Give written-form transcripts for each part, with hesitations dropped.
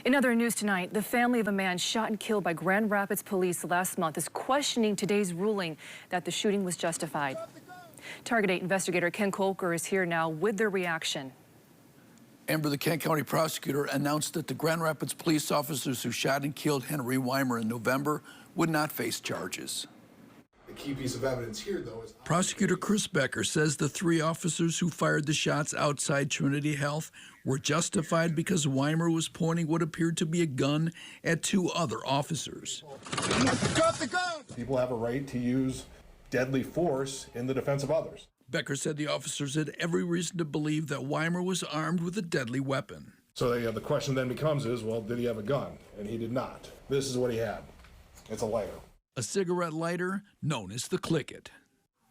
In other news tonight, the family of a man shot and killed by Grand Rapids police last month is questioning today's ruling that the shooting was justified. Target 8 investigator Ken Kolker is here now with their reaction. Amber, the Kent County prosecutor announced that the Grand Rapids police officers who shot and killed Henry Weimer in November would not face charges. The key piece of evidence here, though, is... Prosecutor Chris Becker says the 3 officers who fired the shots outside Trinity Health were justified because Weimer was pointing what appeared to be a gun at 2 other officers. Drop the gun! People have a right to use deadly force in the defense of others. Becker said the officers had every reason to believe that Weimer was armed with a deadly weapon. So the question then becomes well, did he have a gun? And he did not. This is what he had. It's a lighter. A cigarette lighter known as the Click-It.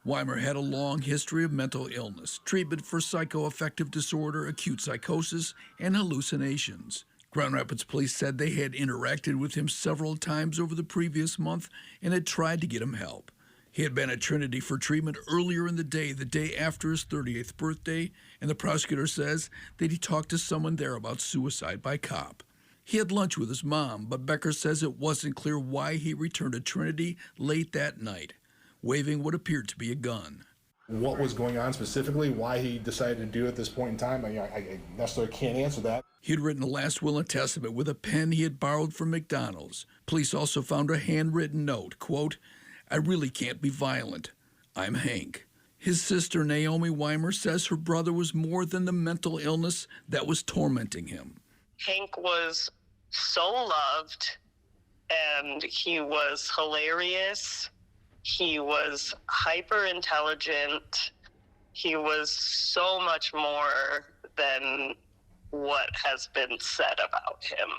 Weimer had a long history of mental illness, treatment for psychoaffective disorder, acute psychosis, and hallucinations. Grand Rapids police said they had interacted with him several times over the previous month and had tried to get him help. He had been at Trinity for treatment earlier in the day after his 38th birthday, and the prosecutor says that he talked to someone there about suicide by cop. He had lunch with his mom, but Becker says it wasn't clear why he returned to Trinity late that night, waving what appeared to be a gun. What was going on specifically, why he decided to do it at this point in time, I necessarily can't answer that. He had written a last will and testament with a pen he had borrowed from McDonald's. Police also found a handwritten note, quote, "I really can't be violent. I'm Hank." His sister, Naomi Weimer, says her brother was more than the mental illness that was tormenting him. Hank was so loved, and he was hilarious. He was hyper intelligent. He was so much more than what has been said about him.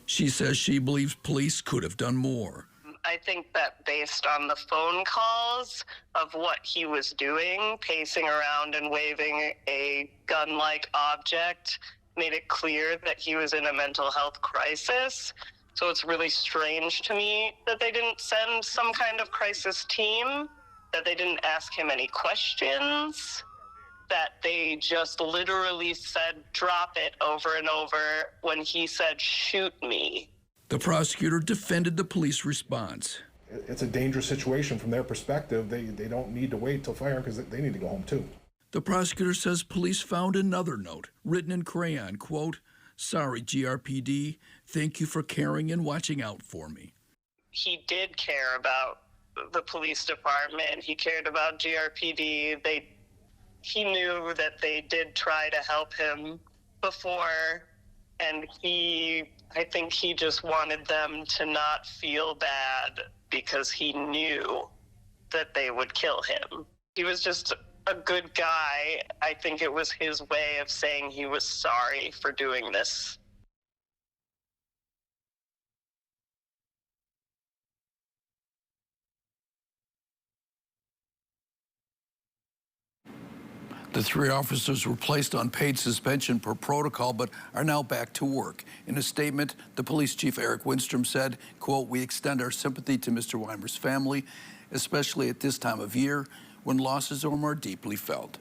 She says she believes police could have done more. I think that based on the phone calls of what he was doing, pacing around and waving a gun-like object, made it clear that he was in a mental health crisis. So it's really strange to me that they didn't send some kind of crisis team, that they didn't ask him any questions, that they just literally said, drop it over and over when he said, shoot me. The prosecutor defended the police response. It's a dangerous situation from their perspective. They don't need to wait till firing because they need to go home too. The prosecutor says police found another note written in crayon, quote, "Sorry, GRPD. Thank you for caring and watching out for me." He did care about the police department. He cared about GRPD. He knew that they did try to help him before, and I think he just wanted them to not feel bad because he knew that they would kill him. He was just a good guy. I think it was his way of saying he was sorry for doing this. The 3 officers were placed on paid suspension per protocol, but are now back to work. In a statement, the police chief, Eric Winstrom, said, quote, "We extend our sympathy to Mr. Weimer's family, especially at this time of year when losses are more deeply felt."